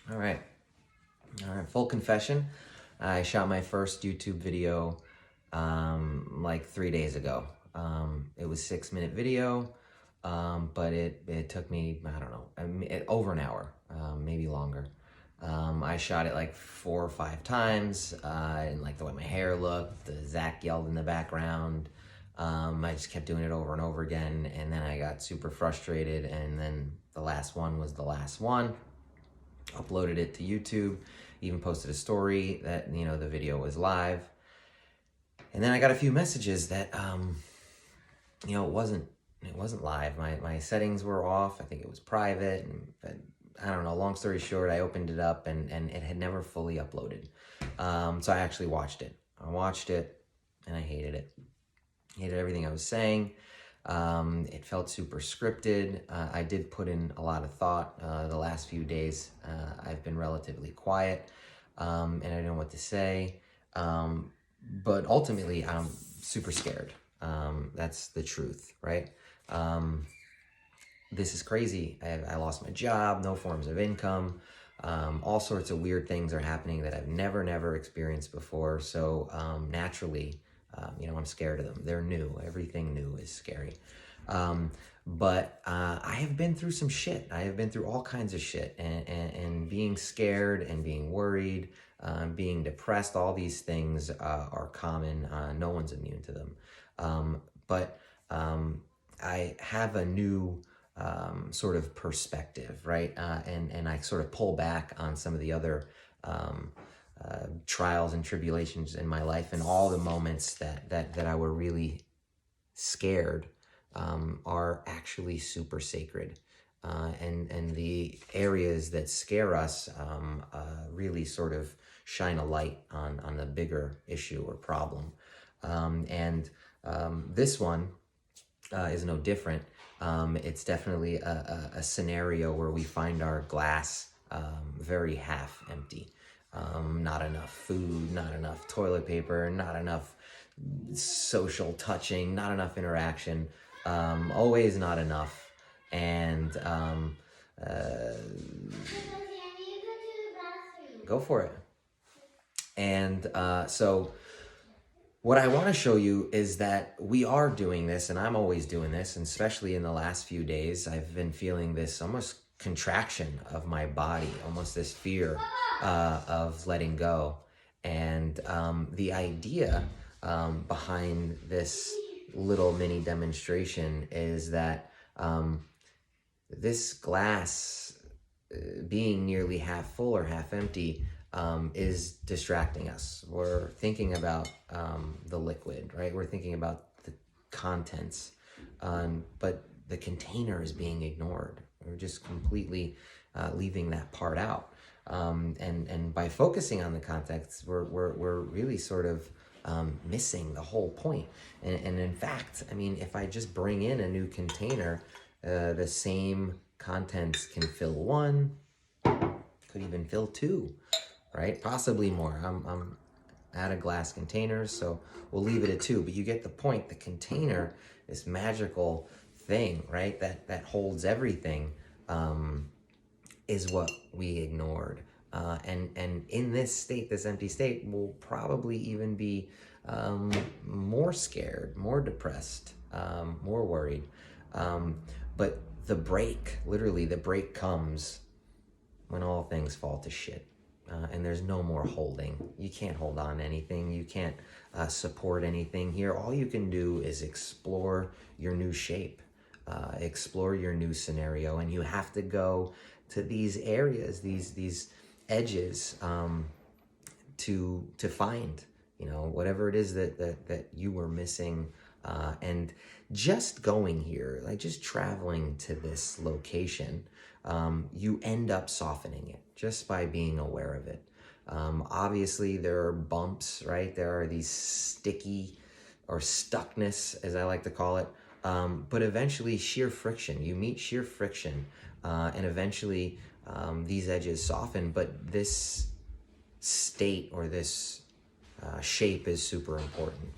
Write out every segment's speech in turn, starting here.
All right. Full confession. I shot my first YouTube video like 3 days ago. It was 6-minute video, but it took me, I don't know, over an hour, maybe longer. I shot it like 4 or 5 times. I didn't like the way my hair looked. Zach yelled in the background. I just kept doing it over and over again, and then I got super frustrated, and then the last one was the last one. Uploaded it to YouTube, even posted a story that, the video was live. And then I got a few messages that, it wasn't live. My settings were off. I think it was private. And I don't know. Long story short, I opened it up and it had never fully uploaded. So I actually watched it. I watched it and I hated it. Hated everything I was saying. It felt super scripted. I did put in a lot of thought. The last few days, I've been relatively quiet, and I don't know what to say. But ultimately, I'm super scared. That's the truth, right? This is crazy. I lost my job, no forms of income. All sorts of weird things are happening that I've never experienced before. So naturally, I'm scared of them. They're new. Everything new is scary. But I have been through some shit. I have been through all kinds of shit. And being scared and being worried, being depressed, all these things are common. No one's immune to them. But I have a new sort of perspective, right? And I sort of pull back on some of the other trials and tribulations in my life, and all the moments that I were really scared are actually super sacred. And the areas that scare us really sort of shine a light on the bigger issue or problem. And this one is no different. It's definitely a scenario where we find our glass very half empty. Not enough food, not enough toilet paper, not enough social touching, not enough interaction, always not enough. And go for it. And so what I want to show you is that we are doing this, and I'm always doing this, and especially in the last few days, I've been feeling this almost contraction of my body, almost this fear of letting go. And the idea behind this little mini demonstration is that this glass being nearly half full or half empty is distracting us. We're thinking about the liquid, right? We're thinking about the contents, but the container is being ignored. We're just completely leaving that part out. And by focusing on the context, we're really sort of missing the whole point. And in fact, I mean, if I just bring in a new container, the same contents can fill one, could even fill two, right? Possibly more. I'm out of glass containers, so we'll leave it at two. But you get the point. The container, this magical thing, right, that holds everything, is what we ignored. And in this state, this empty state, we'll probably even be more scared, more depressed, more worried. But the break, literally the break comes when all things fall to shit. And there's no more holding. You can't hold on to anything. You can't support anything here. All you can do is explore your new shape, explore your new scenario. And you have to go to these areas, these edges, to find, whatever it is that you were missing. And just going here, like just traveling to this location, you end up softening it just by being aware of it. Obviously, there are bumps, right? There are these sticky or stuckness, as I like to call it. But eventually, sheer friction. You meet sheer friction, and eventually these edges soften. But this state or this shape is super important.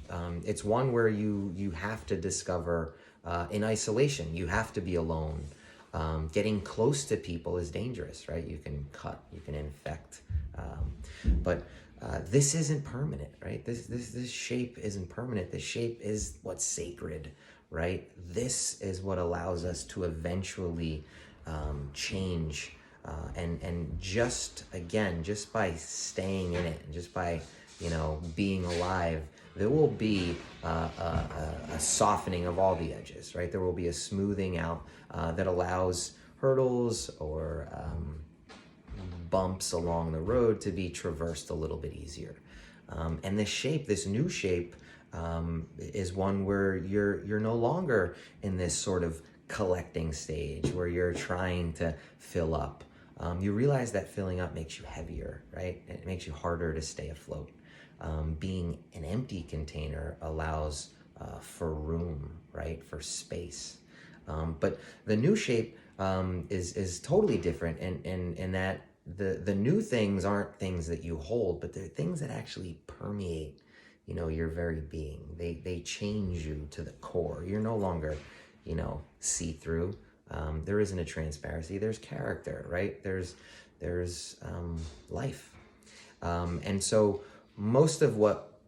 It's one where you have to discover in isolation. You have to be alone. Getting close to people is dangerous, right? You can cut, you can infect, but this isn't permanent, right? This shape isn't permanent. This shape is what's sacred, right? This is what allows us to eventually change, and just again, just by staying in it, and just by being alive, there will be a softening of all the edges, right? There will be a smoothing out that allows hurdles or bumps along the road to be traversed a little bit easier. And this shape, this new shape, is one where you're no longer in this sort of collecting stage where you're trying to fill up. You realize that filling up makes you heavier, right? It makes you harder to stay afloat. Being an empty container allows for room, right? For space. But the new shape is totally different in that the new things aren't things that you hold, but they're things that actually permeate, your very being. They change you to the core. You're no longer, see-through. There isn't a transparency. There's character, right? There's life. And so most of what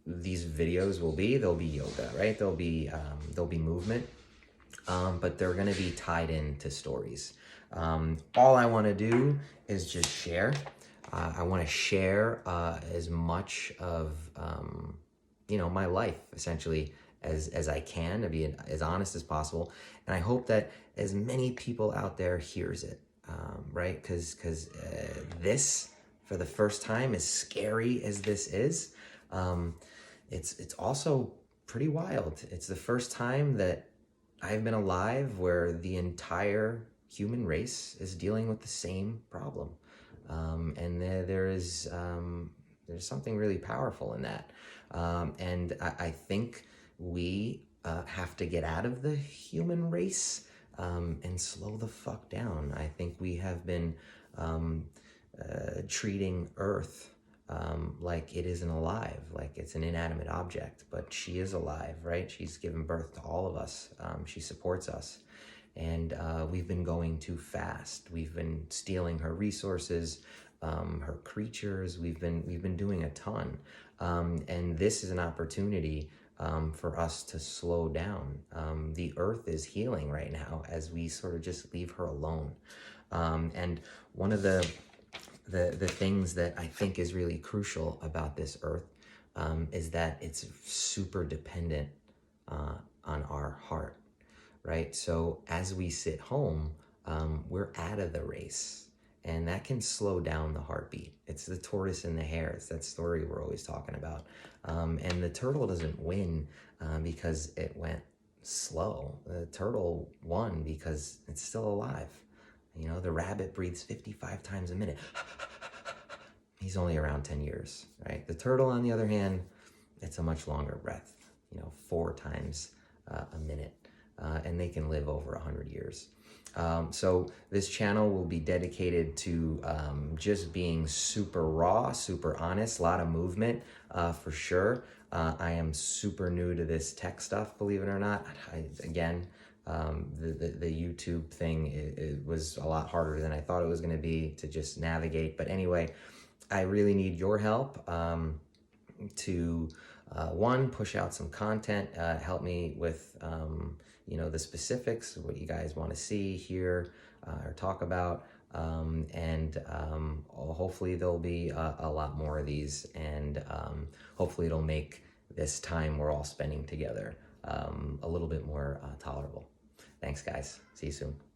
these videos will be, they'll be yoga, right? They'll be movement, but they're going to be tied into stories. All I want to do is just share. I want to share as much of my life, essentially, as I can, to be as honest as possible. And I hope that as many people out there hears it, right? Because this, for the first time, as scary as this is, it's also pretty wild. It's the first time that I've been alive where the entire human race is dealing with the same problem. And there's something really powerful in that. And I think we have to get out of the human race and slow the fuck down. I think we have been treating Earth like it isn't alive, like it's an inanimate object, but she is alive, right? She's given birth to all of us. She supports us. And we've been going too fast. We've been stealing her resources, her creatures. We've been doing a ton. And this is an opportunity for us to slow down. The earth is healing right now as we sort of just leave her alone. And one of the things that I think is really crucial about this earth is that it's super dependent on our heart, right? So as we sit home, we're out of the race, and that can slow down the heartbeat. It's the tortoise and the hare. It's that story we're always talking about. And the turtle doesn't win because it went slow. The turtle won because it's still alive. The rabbit breathes 55 times a minute. He's only around 10 years, right? The turtle, on the other hand, it's a much longer breath, 4 times a minute. And they can live over 100 years. So this channel will be dedicated to just being super raw, super honest, a lot of movement for sure. I am super new to this tech stuff, believe it or not. The YouTube thing, it was a lot harder than I thought it was going to be to just navigate. But anyway, I really need your help to one, push out some content, help me with the specifics, what you guys want to see, hear, or talk about, and hopefully there'll be a lot more of these, and hopefully it'll make this time we're all spending together a little bit more tolerable. Thanks, guys. See you soon.